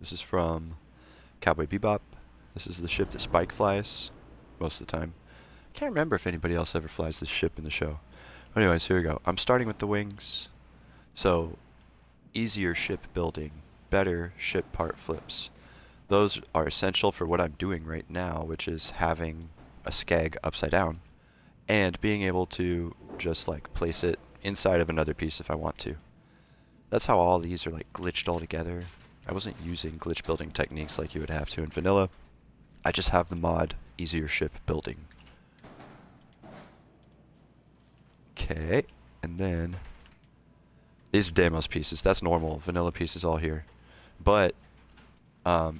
This is from Cowboy Bebop. This is the ship that Spike flies most of the time. I can't remember if anybody else ever flies this ship in the show. But anyways, here we go. I'm starting with the wings. So, easier ship building, better ship part flips. Those are essential for what I'm doing right now, which is having a skag upside down and being able to just like place it inside of another piece if I want to. That's how all these are like glitched all together. I wasn't using glitch building techniques like you would have to in vanilla. I just have the mod easier ship building. Okay, and then these are Deimos pieces. That's normal. Vanilla pieces all here. But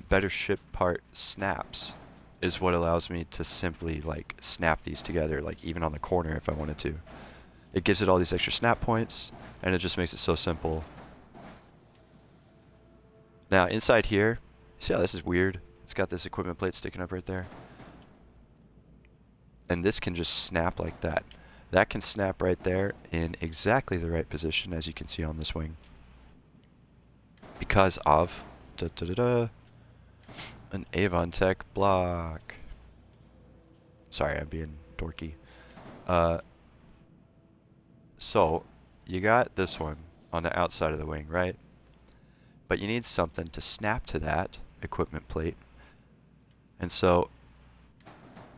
better ship part snaps is what allows me to simply like snap these together, like even on the corner if I wanted to. It gives it all these extra snap points, and it just makes it so simple. Now inside here, see how this is weird? It's got this equipment plate sticking up right there. And this can just snap like that. That can snap right there in exactly the right position, as you can see on this wing. Because of an Avontech block. Sorry, I'm being dorky. So, you got this one on the outside of the wing, right? But you need something to snap to that equipment plate. And so,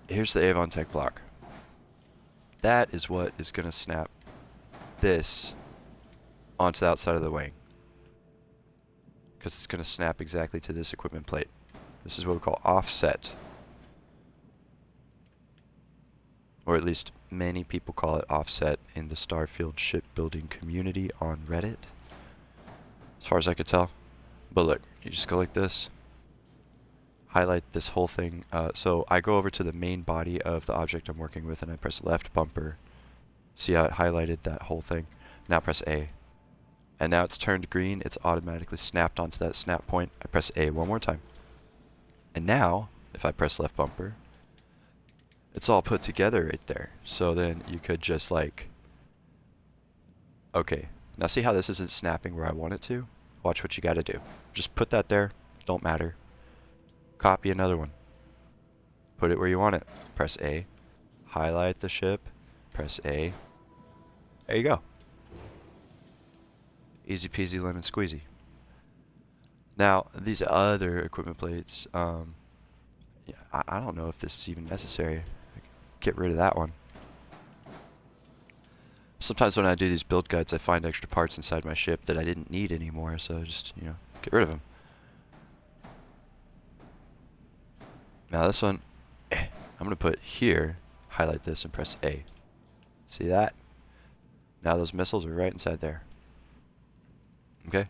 here's the Avontech block. That is what is going to snap this onto the outside of the wing. Because it's going to snap exactly to this equipment plate. This is what we call offset. Or at least many people call it offset in the Starfield shipbuilding community on Reddit. As far as I could tell. But look, you just go like this. Highlight this whole thing. So I go over to the main body of the object I'm working with and I press left bumper. See how it highlighted that whole thing? Now press A. And now it's turned green. It's automatically snapped onto that snap point. I press A one more time. And now, if I press left bumper, it's all put together right there. So then you could just like... Okay, now see how this isn't snapping where I want it to? Watch what you gotta do. Just put that there. Don't matter. Copy another one. Put it where you want it. Press A. Highlight the ship. Press A. There you go. Easy peasy lemon squeezy. Now, these other equipment plates, yeah, I don't know if this is even necessary. Get rid of that one. Sometimes when I do these build guides, I find extra parts inside my ship that I didn't need anymore, so just, you know, get rid of them. Now this one, I'm going to put here, highlight this and press A. See that? Now those missiles are right inside there. Okay?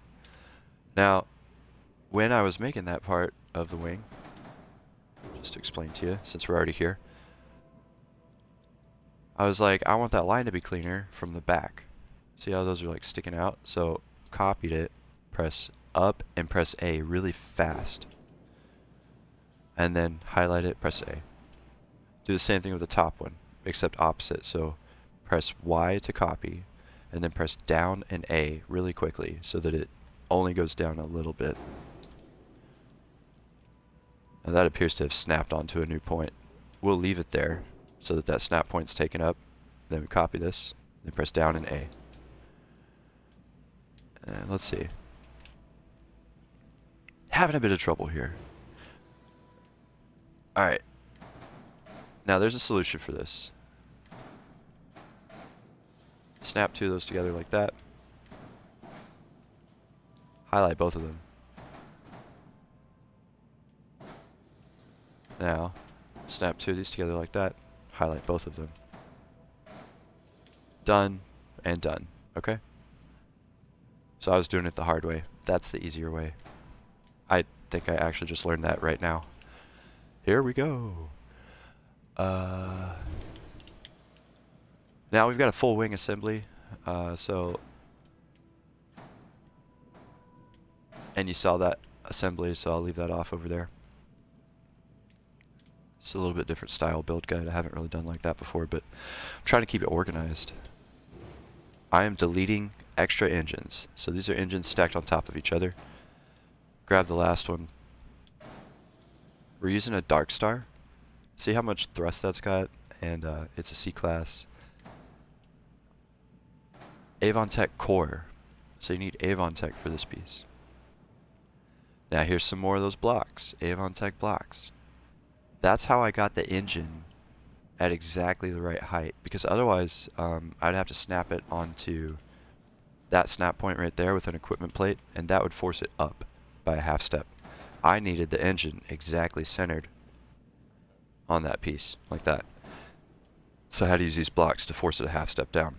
Now, when I was making that part of the wing, just to explain to you, since we're already here, I was like, I want that line to be cleaner from the back. See how those are like sticking out? So, copied it, press up and press A really fast. And then highlight it, press A. Do the same thing with the top one, except opposite. So, press Y to copy, and then press down and A really quickly so that it only goes down a little bit. And that appears to have snapped onto a new point. We'll leave it there so that that snap point's taken up. Then we copy this, then press down and A. And let's see. Having a bit of trouble here. Alright. Now there's a solution for this. Snap two of those together like that. Highlight both of them. Now, snap two of these together like that. Highlight both of them. Done and done. Okay? So I was doing it the hard way. That's the easier way. I think I actually just learned that right now. Here we go. Now we've got a full wing assembly. And you saw that assembly, so I'll leave that off over there. It's a little bit different style build guide. I haven't really done like that before, but I'm trying to keep it organized. I am deleting extra engines. So these are engines stacked on top of each other. grab the last one. We're using a Darkstar. See how much thrust that's got? And it's a C-class. Avontech core. So you need Avontech for this piece. Now here's some more of those blocks. Avontech blocks. That's how I got the engine at exactly the right height. Because otherwise, I'd have to snap it onto that snap point right there with an equipment plate. And that would force it up by a half step. I needed the engine exactly centered on that piece, like that. So I had to use these blocks to force it a half step down.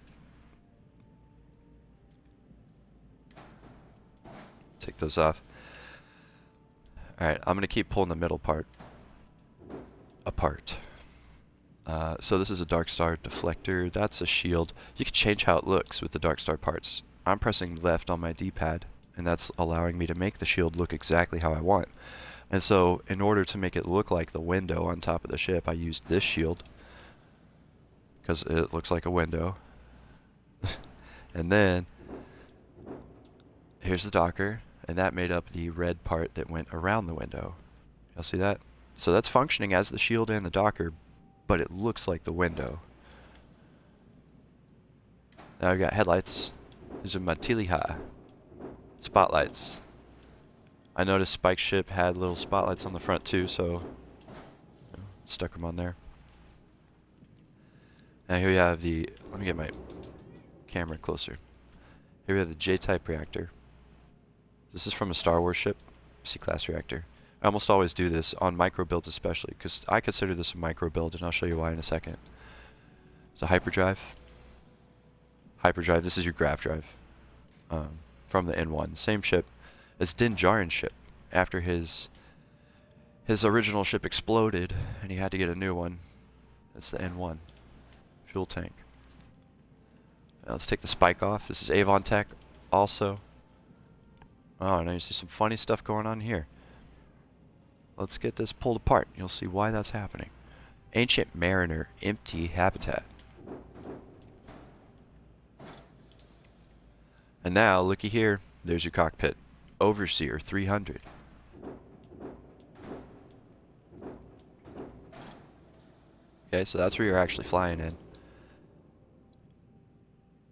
Take those off. Alright, I'm going to keep pulling the middle part apart. So this is a Darkstar deflector. That's a shield. You can change how it looks with the Darkstar parts. I'm pressing left on my D-pad, and that's allowing me to make the shield look exactly how I want. And so, in order to make it look like the window on top of the ship, I used this shield, because it looks like a window. And then, here's the docker, and that made up the red part that went around the window. Y'all see that? So that's functioning as the shield and the docker, but it looks like the window. Now we've got headlights. These are Matilija spotlights. I noticed Spike's ship had little spotlights on the front too, so stuck them on there. Now here we have the, let me get my camera closer. Here we have the J-type reactor. This is from a Star Wars ship, C-class reactor. I almost always do this on micro builds especially, because I consider this a micro build, and I'll show you why in a second. It's a hyperdrive. Hyperdrive, this is your grav drive from the N-1. Same ship as Din Djarin's ship. After his original ship exploded, and he had to get a new one. That's the N-1 fuel tank. Now let's take the spike off. This is Avontech also. Oh, now you see some funny stuff going on here. Let's get this pulled apart. You'll see why that's happening. Ancient Mariner, empty habitat. And now, looky here. There's your cockpit. Overseer 300. Okay, so that's where you're actually flying in.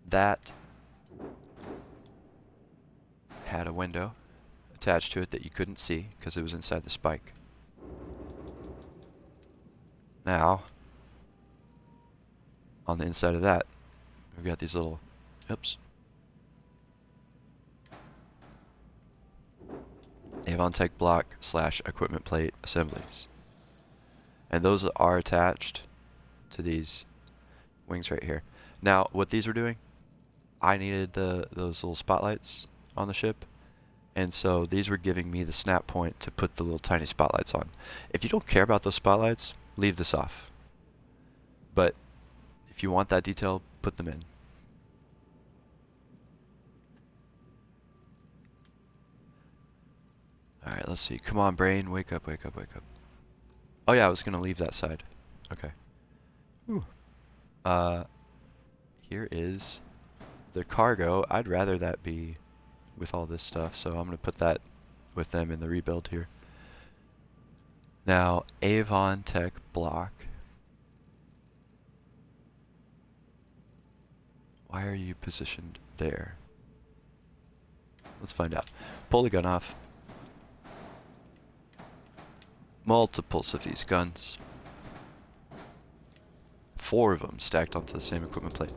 That had a window attached to it that you couldn't see because it was inside the spike. Now, on the inside of that, we've got these little, oops, Avontech block / equipment plate assemblies. And those are attached to these wings right here. Now, what these were doing, I needed those little spotlights on the ship, and so these were giving me the snap point to put the little tiny spotlights on. If you don't care about those spotlights, leave this off. But if you want that detail, put them in. Alright, let's see. Come on, brain. Wake up, wake up, wake up. Oh yeah, I was going to leave that side. Okay. Ooh. Here is the cargo. I'd rather that be with all this stuff, so I'm going to put that with them in the rebuild here. Now, Avontech block. Why are you positioned there? Let's find out. Pull the gun off. Multiples of these guns. 4 of them stacked onto the same equipment plate.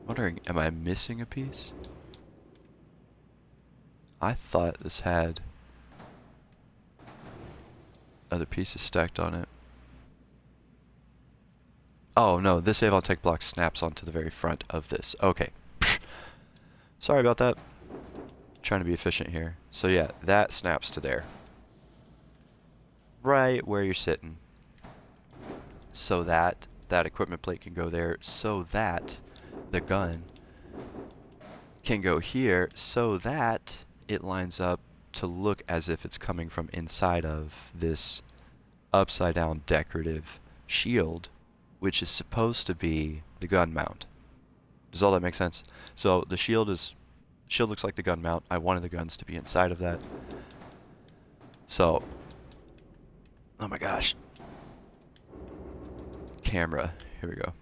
Wondering, am I missing a piece? I thought this had other pieces stacked on it. Oh no, this Avontech block snaps onto the very front of this. Okay. Sorry about that. Trying to be efficient here. So yeah, that snaps to there. Right where you're sitting. So that equipment plate can go there, so that the gun can go here, so that it lines up to look as if it's coming from inside of this upside down decorative shield, which is supposed to be the gun mount. Does all that make sense? So the shield looks like the gun mount. I wanted the guns to be inside of that. So, oh my gosh. Camera, here we go.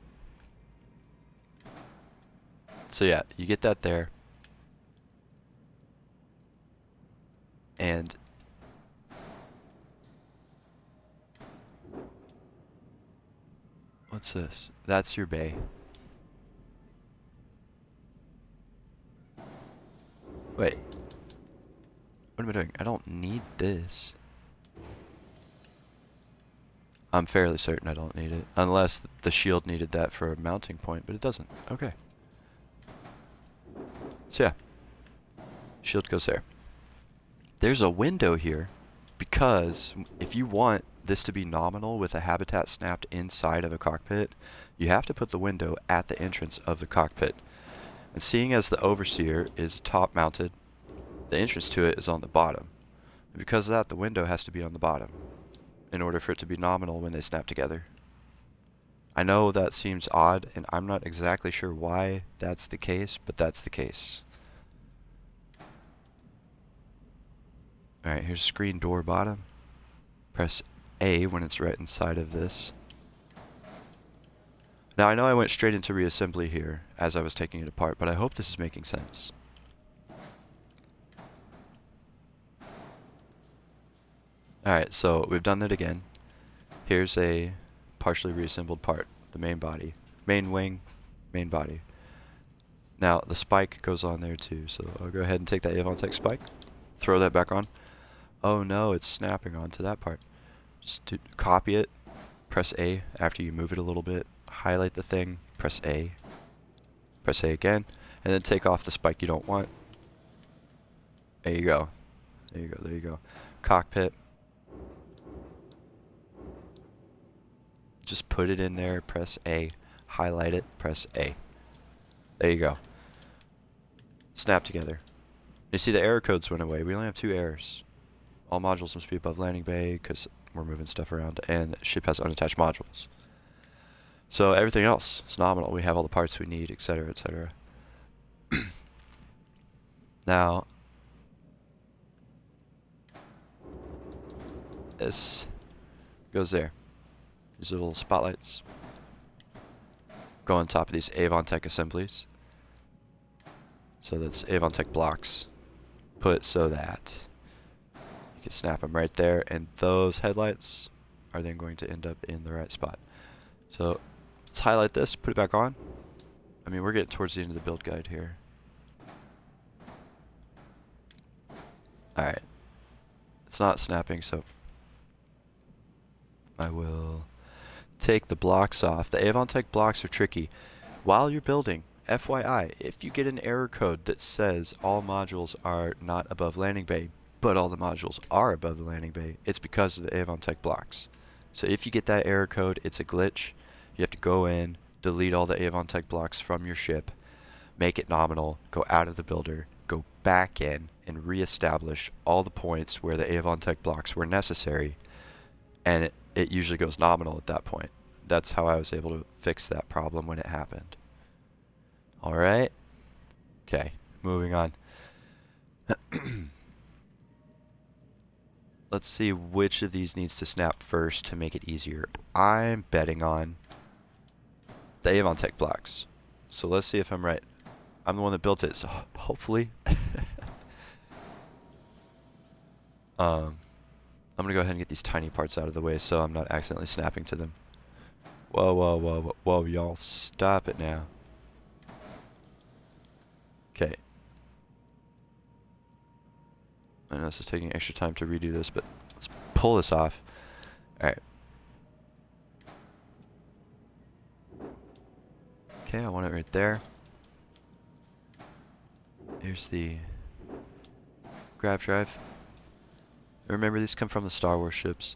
So yeah, you get that there. And what's this? That's your bay. Wait. What am I doing? I don't need this. I'm fairly certain I don't need it. Unless the shield needed that for a mounting point, but it doesn't. Okay. So yeah. Shield goes there. There's a window here because if you want this to be nominal with a habitat snapped inside of a cockpit, you have to put the window at the entrance of the cockpit. And seeing as the overseer is top mounted, the entrance to it is on the bottom. And because of that, the window has to be on the bottom in order for it to be nominal when they snap together. I know that seems odd, and I'm not exactly sure why that's the case, but that's the case. Alright, here's screen door bottom. Press A when it's right inside of this. Now I know I went straight into reassembly here as I was taking it apart, but I hope this is making sense. Alright, so we've done that again. Here's a partially reassembled part, the main body. Main wing, main body. Now the spike goes on there too, so I'll go ahead and take that Avontech spike, throw that back on. Oh no, it's snapping onto that part. Just copy it, press A after you move it a little bit, highlight the thing, press A again, and then take off the spike you don't want. There you go. There you go, there you go. Cockpit. Just put it in there, press A, highlight it, press A. There you go. Snap together. You see the error codes went away. We only have 2 errors. All modules must be above landing bay because we're moving stuff around, and the ship has unattached modules. So everything else is nominal. We have all the parts we need, etc., etc. Now, this goes there. These little spotlights go on top of these Avontech assemblies. So that's Avontech blocks put so that you can snap them right there, and those headlights are then going to end up in the right spot. So let's highlight this, put it back on. I mean, we're getting towards the end of the build guide here. Alright. It's not snapping, so I will take the blocks off. The Avontech blocks are tricky. While you're building, FYI, if you get an error code that says all modules are not above landing bay, but all the modules are above the landing bay, it's because of the Avontech blocks. So if you get that error code, it's a glitch. You have to go in, delete all the Avontech blocks from your ship, make it nominal, go out of the builder, go back in, and reestablish all the points where the Avontech blocks were necessary, and it usually goes nominal at that point. That's how I was able to fix that problem when it happened. Alright. Okay, moving on. Let's see which of these needs to snap first to make it easier. I'm betting on the Avontech blocks. So let's see if I'm right. I'm the one that built it, so hopefully. I'm gonna go ahead and get these tiny parts out of the way so I'm not accidentally snapping to them. Whoa, whoa, whoa, whoa, whoa, y'all, stop it now. Okay. I know this is taking extra time to redo this, but let's pull this off. Alright. Okay, I want it right there. Here's the grav drive. Remember, these come from the Star Wars ships.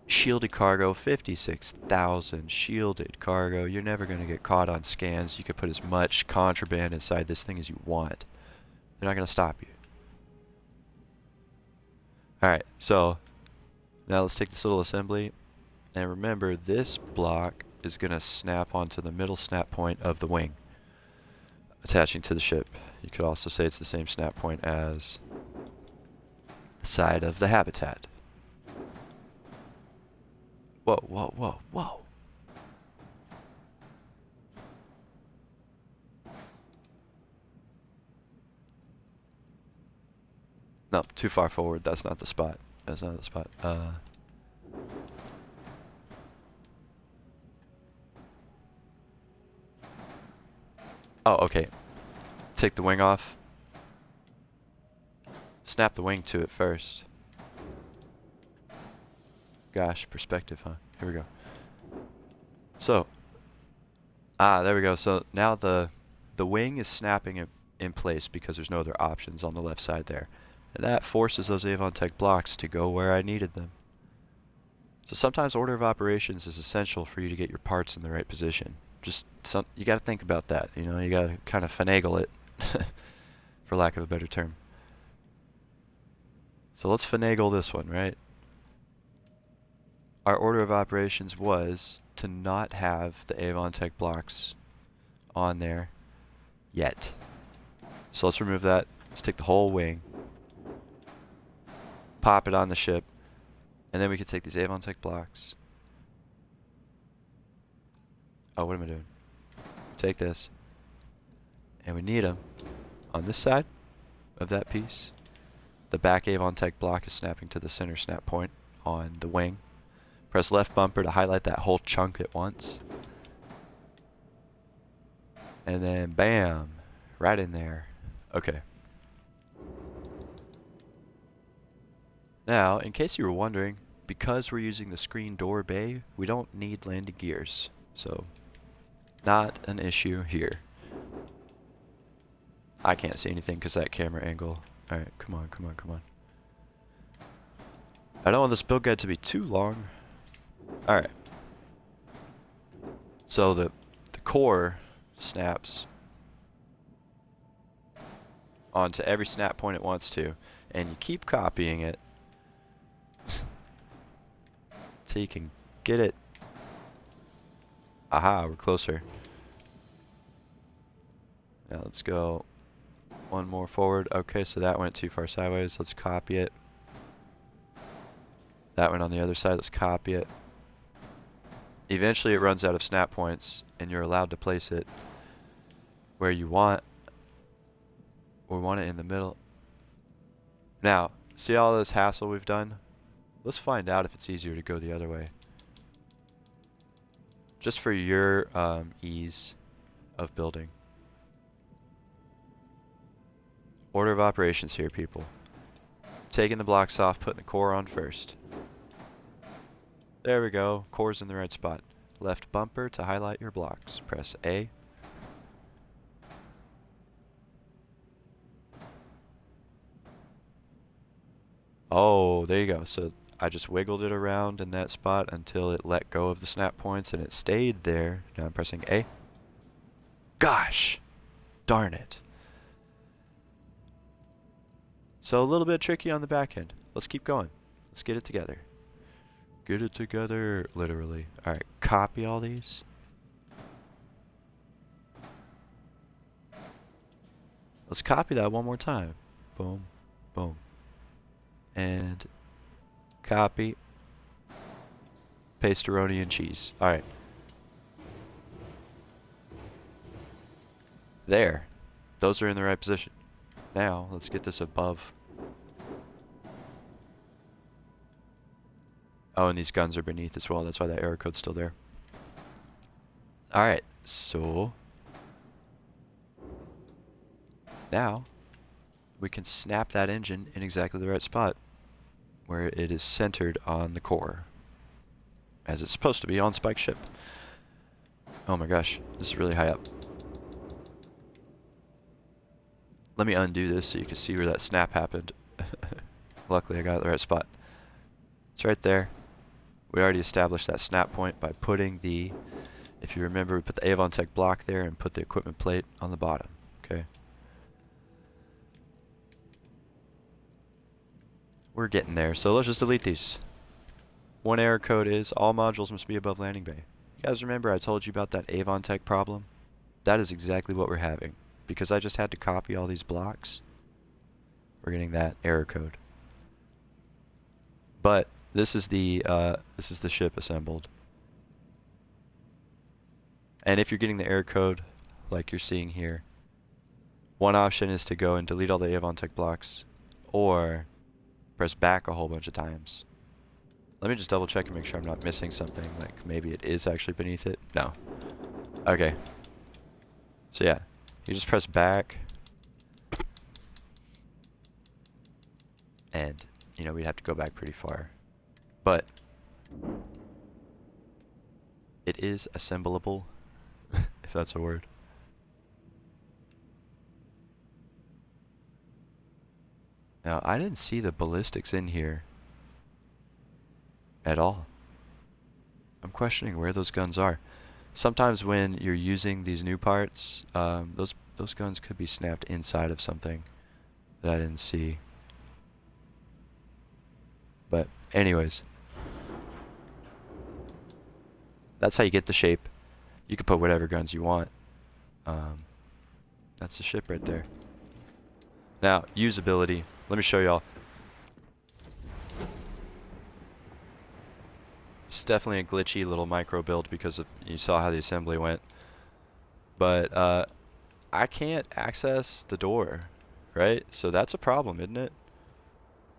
Shielded cargo, 56,000 shielded cargo. You're never going to get caught on scans. You can put as much contraband inside this thing as you want. They're not going to stop you. Alright, so now let's take this little assembly And remember, this block is going to snap onto the middle snap point of the wing, attaching to the ship. You could also say it's the same snap point as the side of the habitat. Whoa, whoa, whoa, whoa. No, too far forward. That's not the spot. That's not the spot. Oh, okay. Take the wing off. Snap the wing to it first. Gosh, perspective, huh? Here we go. So, there we go. So now the wing is snapping in place because there's no other options on the left side there. And that forces those Avontech blocks to go where I needed them. So sometimes order of operations is essential for you to get your parts in the right position. Just you got to think about that. You know, you got to kind of finagle it, for lack of a better term. So let's finagle this one, right? Our order of operations was to not have the Avontech blocks on there yet. So let's remove that. Let's take the whole wing, pop it on the ship, and then we can take these Avontech blocks. Oh, what am I doing? Take this, and we need them on this side of that piece. The back Avontech block is snapping to the center snap point on the wing. Press left bumper to highlight that whole chunk at once. And then bam, right in there. Okay. Now, in case you were wondering, because we're using the screen door bay, we don't need landing gears. So, not an issue here. I can't see anything because that camera angle. Alright, come on, come on, come on. I don't want this build guide to be too long. Alright. So the core snaps onto every snap point it wants to, and you keep copying it till you can get it. Aha, we're closer. Now let's go one more forward. Okay, so that went too far sideways. Let's copy it. That went on the other side. Let's copy it. Eventually it runs out of snap points, and you're allowed to place it where you want. Or want it in the middle. Now, see all this hassle we've done? Let's find out if it's easier to go the other way. Just for your ease of building. Order of operations here, people. Taking the blocks off, putting the core on first. There we go. Core's in the right spot. Left bumper to highlight your blocks. Press A. Oh, there you go. So I just wiggled it around in that spot until it let go of the snap points and it stayed there. Now I'm pressing A. Gosh! Darn it. So a little bit tricky on the back end. Let's keep going. Let's get it together. Get it together, literally. Alright, copy all these. Let's copy that one more time. Boom, boom. And copy. Pastaroni and cheese. Alright. There. Those are in the right position. Now, let's get this above. Oh, and these guns are beneath as well. That's why that error code's still there. Alright, so now we can snap that engine in exactly the right spot where it is centered on the core, as it's supposed to be on Spike Ship. Oh my gosh, this is really high up. Let me undo this so you can see where that snap happened. Luckily I got it in the right spot. It's right there. We already established that snap point by putting the, if you remember, we put the Avontech block there and put the equipment plate on the bottom. Okay. We're getting there, so let's just delete these. One error code is all modules must be above landing bay. You guys remember I told you about that Avontech problem? That is exactly what we're having. Because I just had to copy all these blocks, we're getting that error code. But this is the ship assembled. And if you're getting the error code like you're seeing here, one option is to go and delete all the Avontech blocks, or press back a whole bunch of times. Let me just double check and make sure I'm not missing something, like maybe it is actually beneath it. No. Okay. So yeah, you just press back, and you know, we'd have to go back pretty far. But it is assemblable, if that's a word. Now, I didn't see the ballistics in here at all. I'm questioning where those guns are. Sometimes when you're using these new parts, those guns could be snapped inside of something that I didn't see. But anyways, that's how you get the shape. You can put whatever guns you want. That's the ship right there. Now, usability. Let me show y'all. It's definitely a glitchy little micro build because you saw how the assembly went. But I can't access the door, right? So that's a problem, isn't it?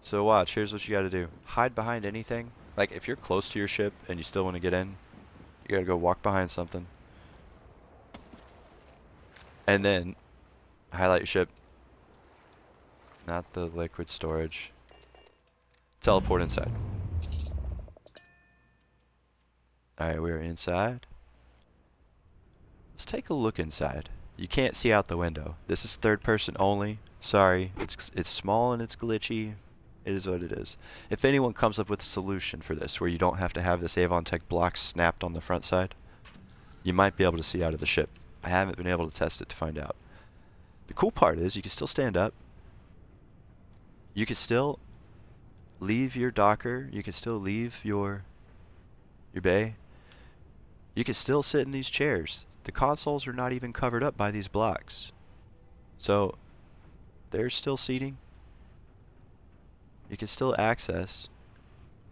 So watch, here's what you gotta do. Hide behind anything. Like if you're close to your ship and you still want to get in, you gotta go walk behind something. And then highlight your ship. Not the liquid storage. Teleport inside. Alright, we're inside. Let's take a look inside. You can't see out the window. This is third person only. Sorry, it's small and it's glitchy. It is what it is. If anyone comes up with a solution for this, where you don't have to have this Avontech block snapped on the front side, you might be able to see out of the ship. I haven't been able to test it to find out. The cool part is you can still stand up. You can still leave your docker. You can still leave your bay. You can still sit in these chairs. The consoles are not even covered up by these blocks. So there's still seating. You can still access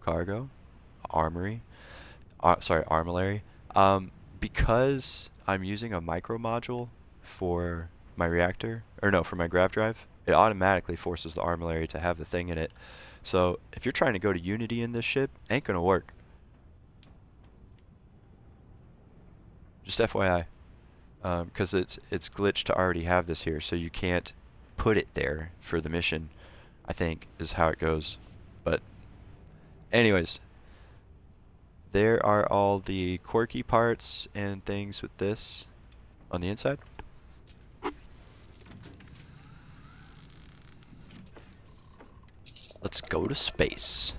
cargo, armory, armillary. Because I'm using a micro module for my reactor, or no, for my grav drive, it automatically forces the armillary to have the thing in it. So if you're trying to go to Unity in this ship, ain't gonna work. Just FYI, because it's glitched to already have this here, so you can't put it there for the mission, I think, is how it goes. But anyways, there are all the quirky parts and things with this on the inside. Let's go to space.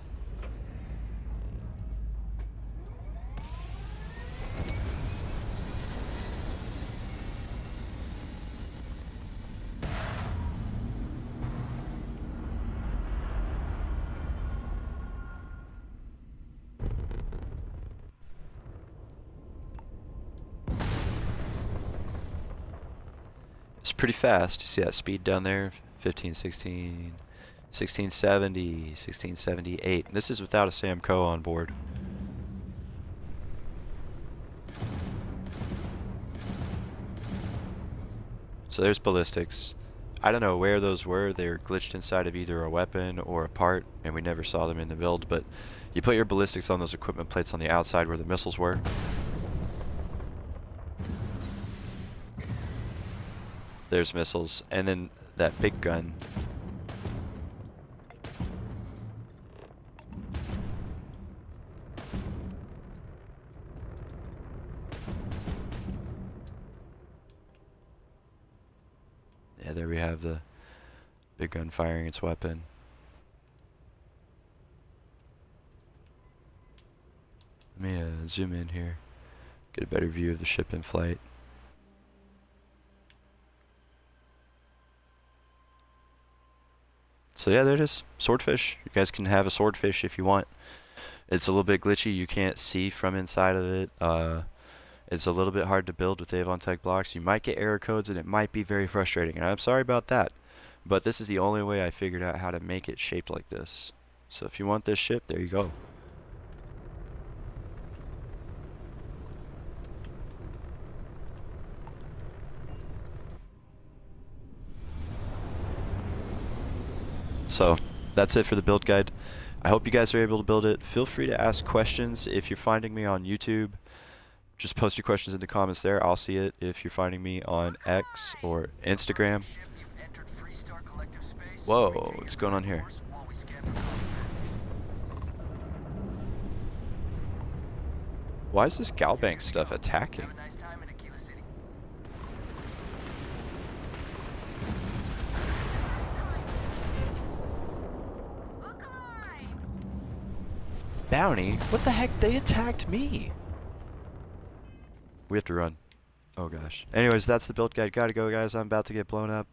It's pretty fast. You see that speed down there? 15, 16, 1670, 1678. This is without a Samco on board. So there's ballistics. I don't know where those were. They were glitched inside of either a weapon or a part, and we never saw them in the build, but you put your ballistics on those equipment plates on the outside where the missiles were. There's missiles, and then that big gun. Yeah, there we have the big gun firing its weapon. Let me zoom in here, get a better view of the ship in flight. So yeah, there it is. Swordfish. You guys can have a swordfish if you want. It's a little bit glitchy. You can't see from inside of it. It's a little bit hard to build with the Avontech blocks. You might get error codes, and it might be very frustrating. And I'm sorry about that. But this is the only way I figured out how to make it shaped like this. So if you want this ship, there you go. So that's it for the build guide. I hope you guys are able to build it. Feel free to ask questions if you're finding me on YouTube. Just post your questions in the comments there. I'll see it. If you're finding me on X or Instagram. Whoa, what's going on here? Why is this Galbank stuff attacking? Bounty? What the heck? They attacked me! We have to run. Oh gosh. Anyways, that's the build guide. Gotta go, guys. I'm about to get blown up.